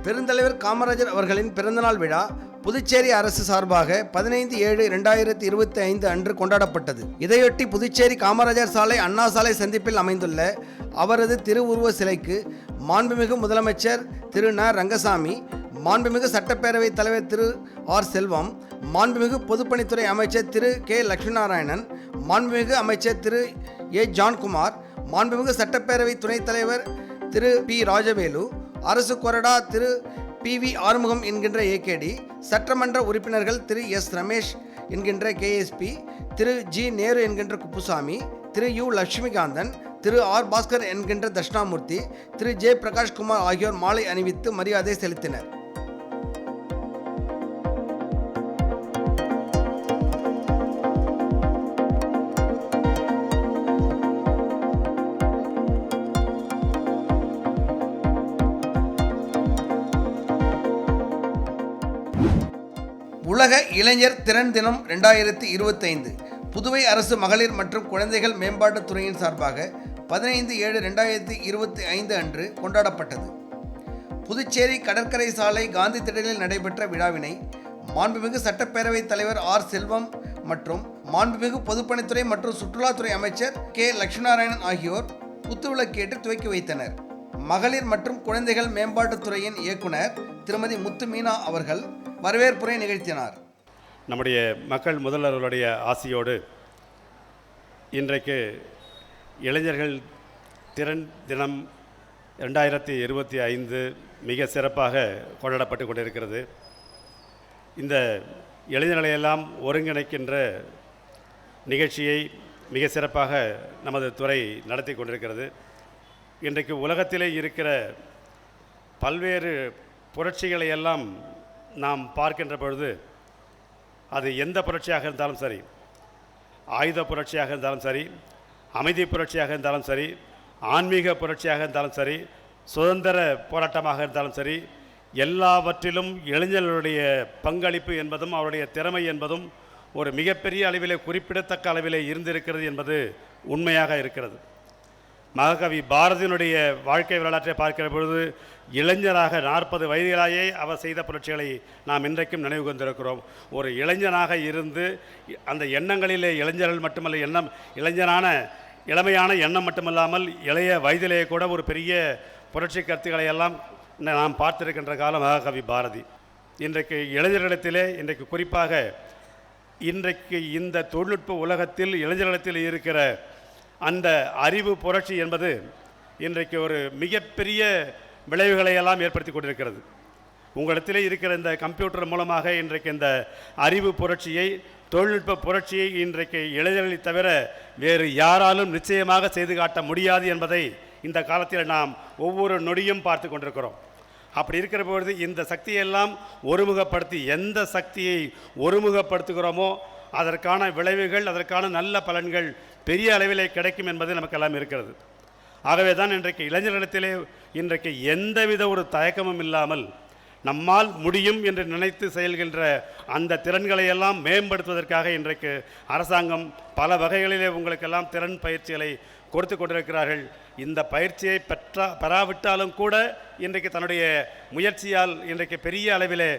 பெருந்தலைவர் காமராஜர் அவர்களின் பிறந்தநாள் விழா புதுச்சேரி அரசு சார்பாக 15/7/2025 அன்று கொண்டாடப்பட்டது. இதையொட்டி புதுச்சேரி காமராஜர் சாலை, அண்ணா சாலை சந்திப்பில் அமைந்துள்ள அவரது திருவுருவ சிலைக்கு மாண்புமிகு முதலமைச்சர் திரு ந. ரங்கசாமி, மாண்புமிகு சட்டப்பேரவைத் தலைவர் திரு ஆர். செல்வம், மாண்புமிகு பொதுப்பணித்துறை அமைச்சர் திரு கே. லட்சுமிநாராயணன், மாண்புமிகு அமைச்சர் திரு ஏ. ஜான்குமார், மாண்புமிகு சட்டப்பேரவை துணைத் தலைவர் திரு பி. ராஜவேலு, அரசு கொறடா திரு பி. வி. ஆறுமுகம் என்கின்ற ஏகேடி, சட்டமன்ற உறுப்பினர்கள் திரு எஸ். ரமேஷ் என்கின்ற கேஎஸ்பி, திரு ஜி. நேரு என்கின்ற குப்புசாமி, திரு யு. லட்சுமிகாந்தன், திரு ஆர். பாஸ்கர் என்கின்ற தட்சிணாமூர்த்தி, திரு ஜே. பிரகாஷ்குமார் ஆகியோர் மாலை அணிவித்து மரியாதை செலுத்தினர். உலக இளைஞர் திறன் தினம் 2025 புதுவை அரசு மகளிர் மற்றும் குழந்தைகள் மேம்பாட்டுத் துறையின் சார்பாக 15/7/2025 அன்று கொண்டாடப்பட்டது. புதுச்சேரி கடற்கரை சாலை காந்தி திடலில் நடைபெற்ற விழாவினை மாண்புமிகு சட்டப்பேரவைத் தலைவர் ஆர். செல்வம் மற்றும் மாண்புமிகு பொதுப்பணித்துறை மற்றும் சுற்றுலாத்துறை அமைச்சர் கே. லட்சுமிநாராயணன் ஆகியோர் குத்துவிளக்கேற்று துவக்கி வைத்தனர். மகளிர் மற்றும் குழந்தைகள் மேம்பாட்டுத் துறையின் இயக்குனர் திருமதி முத்து மீனா அவர்கள் வரவேற்புரை நிகழ்த்தினார். நம்முடைய மக்கள் முதல்வர்களுடைய ஆசியோடு இன்றைக்கு இளைஞர்கள் திறன் தினம் 2025 மிக சிறப்பாக கொண்டாடப்பட்டு கொண்டிருக்கிறது. இந்த இளைஞர்களையெல்லாம் ஒருங்கிணைக்கின்ற நிகழ்ச்சியை மிக சிறப்பாக நமது துறை நடத்தி கொண்டிருக்கிறது. இன்றைக்கு உலகத்திலே இருக்கிற பல்வேறு புரட்சிகளை எல்லாம் நாம் பார்க்கின்ற பொழுது அது எந்த புரட்சியாக இருந்தாலும் சரி, ஆயுத புரட்சியாக இருந்தாலும் சரி, அமைதி புரட்சியாக இருந்தாலும் சரி, ஆன்மீக புரட்சியாக இருந்தாலும் சரி, சுதந்திர போராட்டமாக இருந்தாலும் சரி, எல்லாவற்றிலும் இளைஞர்களுடைய பங்களிப்பு என்பதும் அவருடைய திறமை என்பதும் ஒரு மிகப்பெரிய அளவிலே குறிப்பிடத்தக்க அளவிலே இருந்திருக்கிறது என்பது உண்மையாக இருக்கிறது. மகாகவி பாரதியினுடைய வாழ்க்கை வரலாற்றை பார்க்கிற பொழுது இளைஞராக 40 வயதிலாயே அவர் செய்த புரட்சிகளை நாம் இன்றைக்கும் நினைவு கொண்டிருக்கிறோம். ஒரு இளைஞனாக இருந்து அந்த எண்ணங்களிலே இளைஞர்கள் மட்டுமல்ல, இளமையான எண்ணம் மட்டுமல்லாமல் இளைய வயதிலேயே கூட ஒரு பெரிய புரட்சி கருத்துக்களை எல்லாம் நாம் பார்த்திருக்கின்ற காலம் மகாகவி பாரதி. இன்றைக்கு இளைஞர்களிடத்திலே இன்றைக்கு குறிப்பாக இன்றைக்கு இந்த தொழில்நுட்ப உலகத்தில் இளைஞர்களிடத்தில் இருக்கிற அந்த அறிவு புரட்சி என்பது இன்றைக்கு ஒரு மிகப்பெரிய விளைவுகளை எல்லாம் ஏற்படுத்தி கொண்டிருக்கிறது. உங்களிடத்திலே இருக்கிற இந்த கம்ப்யூட்டர் மூலமாக இன்றைக்கு இந்த அறிவு புரட்சியை, தொழில்நுட்ப புரட்சியை இன்றைக்கு இளைஞர்களை தவிர வேறு யாராலும் நிச்சயமாக செய்து காட்ட முடியாது என்பதை இந்த காலத்தில் நாம் ஒவ்வொரு நொடியும் பார்த்து கொண்டிருக்கிறோம். அப்படி இருக்கிற பொழுது இந்த சக்தியெல்லாம் ஒருமுகப்படுத்தி, எந்த சக்தியை ஒருமுகப்படுத்துகிறோமோ அதற்கான விளைவுகள், அதற்கான நல்ல பலன்கள் பெரிய அளவிலே கிடைக்கும் என்பது நமக்கெல்லாம் இருக்கிறது. ஆகவே தான் இன்றைக்கு இளைஞர்களிடத்திலே இன்றைக்கு எந்தவித ஒரு தயக்கமும் இல்லாமல் நம்மால் முடியும் என்று நினைத்து செயல்கின்ற அந்த திறன்களை எல்லாம் மேம்படுத்துவதற்காக இன்றைக்கு அரசாங்கம் பல வகைகளிலே உங்களுக்கெல்லாம் திறன் பயிற்சிகளை கொடுத்து கொண்டிருக்கிறார்கள். இந்த பயிற்சியை பெறாவிட்டாலும் கூட இன்றைக்கு தன்னுடைய முயற்சியால் இன்றைக்கு பெரிய அளவிலே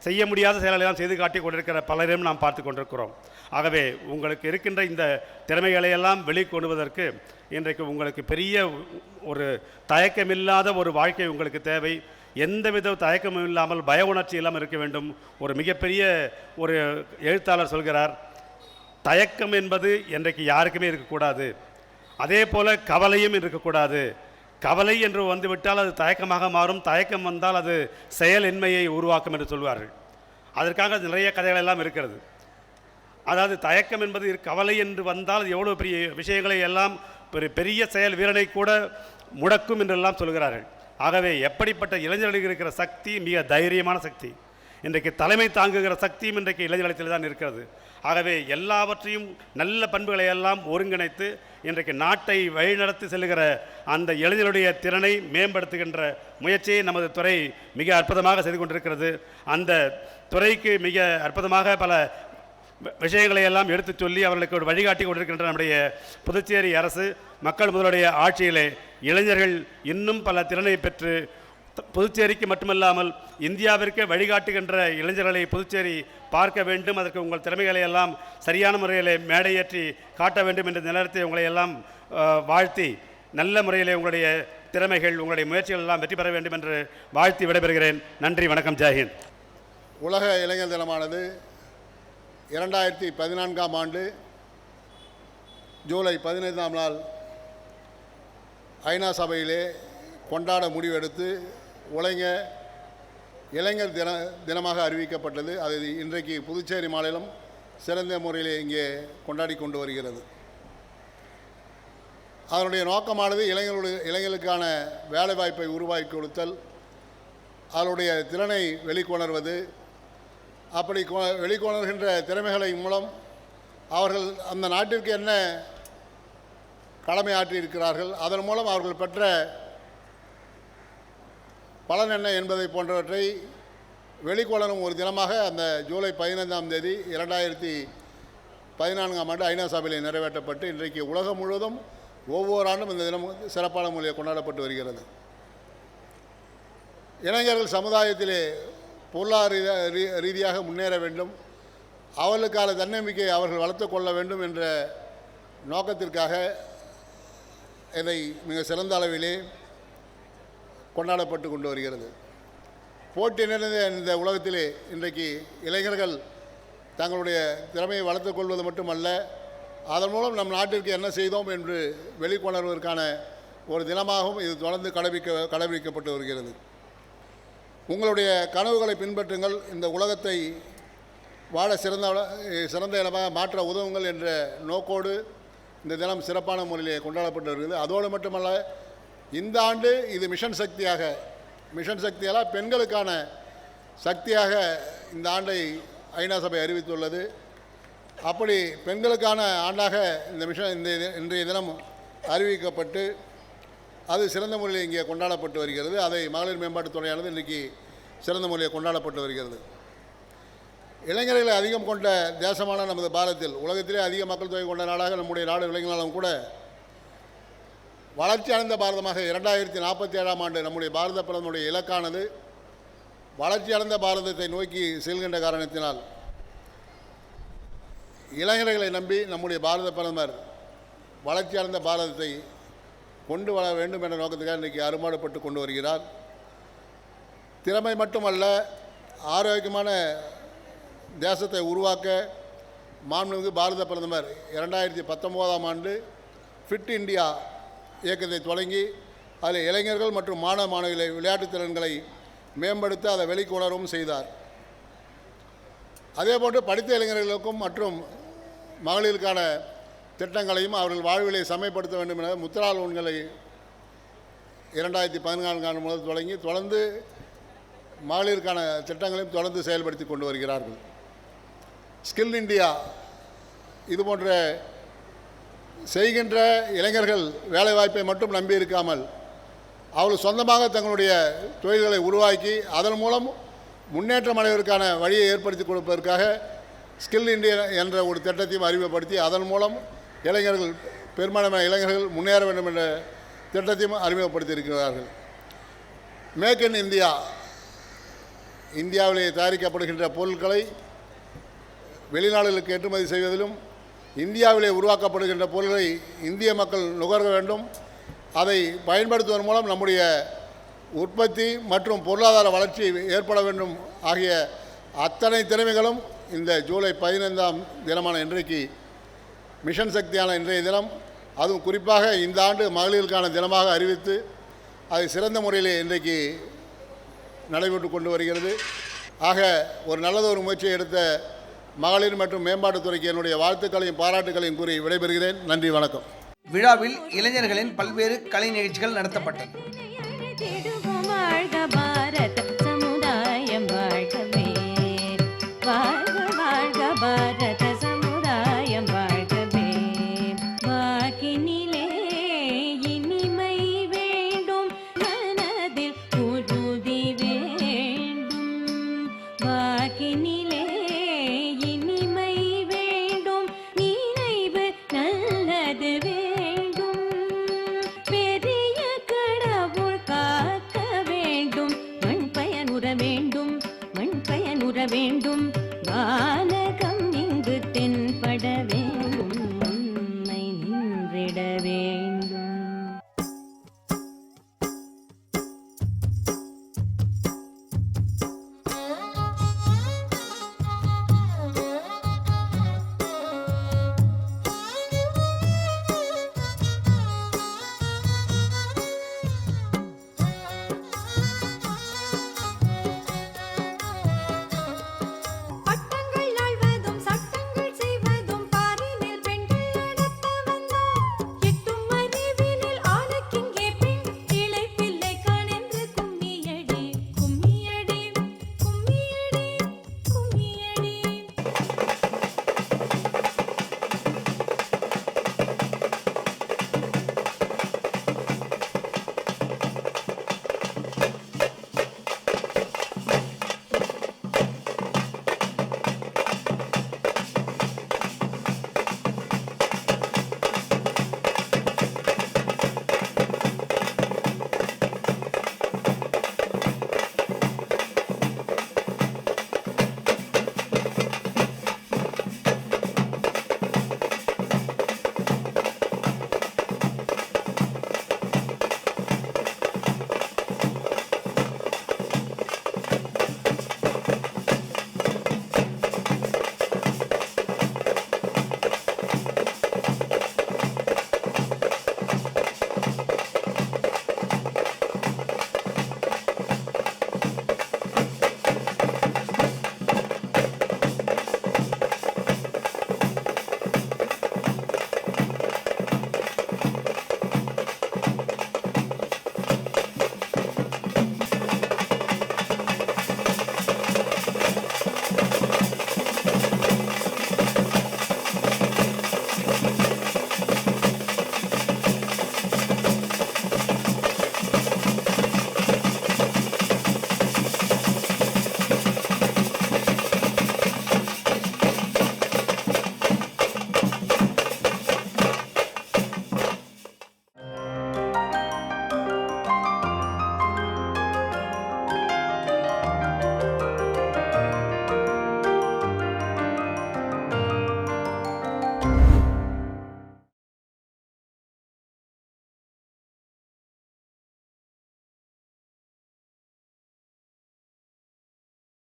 செய்ய முடியாத செயலெல்லாம் செய்து காட்டி கொண்டிருக்கிற பலரையும் நாம் பார்த்து கொண்டிருக்கிறோம். ஆகவே உங்களுக்கு இருக்கின்ற இந்த திறமைகளையெல்லாம் வெளிக்கொண்டுவதற்கு இன்றைக்கு உங்களுக்கு பெரிய ஒரு தயக்கமில்லாத ஒரு வாழ்க்கை உங்களுக்கு தேவை. எந்தவித தயக்கமும் இல்லாமல், பய உணர்ச்சி இல்லாமல் இருக்க வேண்டும். ஒரு மிகப்பெரிய ஒரு எழுத்தாளர் சொல்கிறார், தயக்கம் என்பது இன்றைக்கு யாருக்குமே இருக்கக்கூடாது, அதே போல் கவலையும் இருக்கக்கூடாது. கவலை என்று வந்துவிட்டால் அது தயக்கமாக மாறும், தயக்கம் வந்தால் அது செயலின்மையை உருவாக்கும் என்று சொல்வார்கள். அதற்காக நிறைய கதைகள் எல்லாம் இருக்கிறது. அதாவது தயக்கம் என்பது கவலை என்று வந்தால் எவ்வளோ பெரிய விஷயங்களை எல்லாம் பெரிய செயல் வீரனை கூட முடக்கும் என்றெல்லாம் சொல்கிறார்கள். ஆகவே எப்படிப்பட்ட இளைஞர்களுக்கு இருக்கிற சக்தி மிக தைரியமான சக்தி. இன்றைக்கு தலைமை தாங்குகிற சக்தியும் இன்றைக்கு இளைஞர்களிடத்தில் தான் இருக்கிறது. ஆகவே எல்லாவற்றையும் நல்ல பண்புகளை எல்லாம் ஒருங்கிணைத்து இன்றைக்கு நாட்டை வழிநடத்தி செல்லுகிற அந்த இளைஞருடைய திறனை மேம்படுத்துகின்ற முயற்சியை நமது துறை மிக அற்புதமாக செய்து கொண்டிருக்கிறது. அந்த துறைக்கு மிக அற்புதமாக பல விஷயங்களை எல்லாம் எடுத்து சொல்லி அவர்களுக்கு ஒரு வழிகாட்டி கொண்டிருக்கின்ற நம்முடைய புதுச்சேரி அரசு மக்கள் முதலுடைய ஆட்சியிலே இளைஞர்கள் இன்னும் பல திறனை பெற்று புதுச்சேரிக்கு மட்டுமல்லாமல் இந்தியாவிற்கு வழிகாட்டுகின்ற இளைஞர்களை புதுச்சேரி பார்க்க வேண்டும். அதற்கு உங்கள் திறமைகளை எல்லாம் சரியான முறையில் மேடையேற்றி காட்ட வேண்டும் என்ற நேரத்தை உங்களை எல்லாம் வாழ்த்தி நல்ல முறையில் உங்களுடைய திறமைகள் உங்களுடைய முயற்சிகள் எல்லாம் வெற்றி பெற வேண்டும் என்று வாழ்த்தி விடைபெறுகிறேன். நன்றி, வணக்கம், ஜெய்ஹிந்த். உலக இளைஞர் தினமானது 2014ஆம் ஆண்டு ஜூலை 15ஆம் நாள் ஐநா சபையிலே கொண்டாட முடிவெடுத்து இளைஞர் தினமாக அறிவிக்கப்பட்டது. அது இன்றைக்கு புதுச்சேரி மாநிலம் சிறந்த முறையிலே இங்கே கொண்டாடி கொண்டு வருகிறது. அதனுடைய நோக்கமானது இளைஞர்களுக்கான வேலைவாய்ப்பை உருவாக்கி கொடுத்தல், அவருடைய திறனை வெளிக்கொணர்வது, அப்படி வெளிக்கொணர்கின்ற திறமைகளை மூலம் அவர்கள் அந்த நாட்டிற்கு என்ன கடமை ஆற்றியிருக்கிறார்கள், அதன் மூலம் அவர்கள் பெற்ற பலன் என்ன என்பதை போன்றவற்றை வெளிக்கொணரும் ஒரு தினமாக அந்த ஜூலை 15ஆம் தேதி 2014ஆம் ஆண்டு ஐநா சபையில் நிறைவேற்றப்பட்டு இன்றைக்கு உலகம் முழுவதும் ஒவ்வொரு ஆண்டும் இந்த தினம் சிறப்பான முறையில் கொண்டாடப்பட்டு வருகிறது. இளைஞர்கள் சமுதாயத்திலே பொருளாதார ரீதியாக முன்னேற வேண்டும், அவர்களுக்கான தன்னம்பிக்கையை அவர்கள் வளர்த்து கொள்ள வேண்டும் என்ற நோக்கத்திற்காக இதை மிக சிறந்த அளவிலே கொண்டாடப்பட்டு கொண்டு வருகிறது. போட்டி நிறைந்த இந்த உலகத்திலே இன்றைக்கு இளைஞர்கள் தங்களுடைய திறமையை வளர்த்து கொள்வது மட்டுமல்ல, அதன் மூலம் நம் நாட்டிற்கு என்ன செய்தோம் என்று வெளிக்கொணர்வதற்கான ஒரு தினமாகவும் இது தொடர்ந்து கடைபிடிக்கப்பட்டு வருகிறது. உங்களுடைய கனவுகளை பின்பற்றுங்கள், இந்த உலகத்தை வாழ சிறந்த இடமாக மாற்ற உதவுங்கள் என்ற நோக்கோடு இந்த தினம் சிறப்பான முறையிலே கொண்டாடப்பட்டு வருகிறது. அதோடு மட்டுமல்ல, இந்த ஆண்டு இது மிஷன் சக்தியால் பெண்களுக்கான சக்தியாக இந்த ஆண்டை ஐநா சபை அறிவித்துள்ளது. அப்படி பெண்களுக்கான ஆண்டாக இன்றைய தினம் அறிவிக்கப்பட்டு அது சிறந்த முறையில் இங்கே கொண்டாடப்பட்டு வருகிறது. அதை மகளிர் மேம்பாட்டுத் துறையானது இன்றைக்கி சிறந்த முறையில் கொண்டாடப்பட்டு வருகிறது. இளைஞர்களை அதிகம் கொண்ட தேசமான நமது பாரதத்தில் உலகத்திலே அதிக மக்கள் தொகை கொண்ட நாடாக நம்முடைய நாடு விளங்கினாலும் கூட வளர்ச்சி அடைந்த பாரதமாக 2047ஆம் ஆண்டு நம்முடைய பாரத பிரதமருடைய இலக்கானது வளர்ச்சி அடைந்த பாரதத்தை நோக்கி செல்கின்ற காரணத்தினால் இளைஞர்களை நம்பி நம்முடைய பாரத பிரதமர் வளர்ச்சி அடைந்த பாரதத்தை கொண்டு வர வேண்டும் என்ற நோக்கத்துக்காக இன்றைக்கி அரும்பாடுபட்டு கொண்டு வருகிறார். திறமை மட்டுமல்ல, ஆரோக்கியமான தேசத்தை உருவாக்க மாண்புமிகு பாரத பிரதமர் 2019ஆம் ஆண்டு ஃபிட் இந்தியா இயக்கத்தை தொடங்கி அதில் இளைஞர்கள் மற்றும் மாணவிகளை விளையாட்டுத் திறன்களை மேம்படுத்த அதை வெளிக்கொணரவும் செய்தார். அதேபோன்று படித்த இளைஞர்களுக்கும் மற்றும் மகளிருக்கான திட்டங்களையும் அவர்கள் வாழ்விலை செம்மைப்படுத்த வேண்டும் என முத்ரா லோன்களை 2014ஆம் முதல் தொடங்கி தொடர்ந்து மகளிருக்கான திட்டங்களையும் தொடர்ந்து செயல்படுத்தி கொண்டு வருகிறார்கள். ஸ்கில் இந்தியா இதுபோன்ற செய்கின்ற இளைஞர்கள் வேலைவாய்ப்பை மட்டும் நம்பி இருக்காமல் அவர்கள் சொந்தமாக தங்களுடைய தொழில்களை உருவாக்கி அதன் மூலம் முன்னேற்றம் அடைவதற்கான வழியை ஏற்படுத்தி கொடுப்பதற்காக ஸ்கில் இந்தியா என்ற ஒரு திட்டத்தையும் அறிமுகப்படுத்தி அதன் மூலம் பெரும்பாலான இளைஞர்கள் முன்னேற வேண்டும் என்ற திட்டத்தையும் அறிமுகப்படுத்தி இருக்கிறார்கள். மேக் இன் இந்தியா, இந்தியாவிலே தயாரிக்கப்படுகின்ற பொருட்களை வெளிநாடுகளுக்கு ஏற்றுமதி செய்வதிலும் இந்தியாவிலே உருவாக்கப்படுகின்ற பொருட்களை இந்திய மக்கள் நுகர வேண்டும், அதை பயன்படுத்துவதன் மூலம் நம்முடைய உற்பத்தி மற்றும் பொருளாதார வளர்ச்சி ஏற்பட வேண்டும் ஆகிய அத்தனை திறமைகளும் இந்த ஜூலை 15ஆம் தினமான இன்றைக்கு மிஷன் சக்தியான இன்றைய தினம், அதுவும் குறிப்பாக இந்த ஆண்டு மகளிருக்கான தினமாக அறிவித்து அதை சிறந்த முறையில் இன்றைக்கு நடைபெற்று கொண்டு வருகிறது. ஆக ஒரு நல்லதொரு முயற்சியை எடுத்த மகளிர் மற்றும் மேம்பாட்டுத்துறைக்கு என்னுடைய வாழ்த்துக்களையும் பாராட்டுகளையும் கூறி விடைபெறுகிறேன். நன்றி, வணக்கம். விழாவில் இளைஞர்களின் பல்வேறு கலை நிகழ்ச்சிகள் நடத்தப்பட்டது. பெரிய கடவுள் காக்க வேண்டும். வாழ்ந்திடவே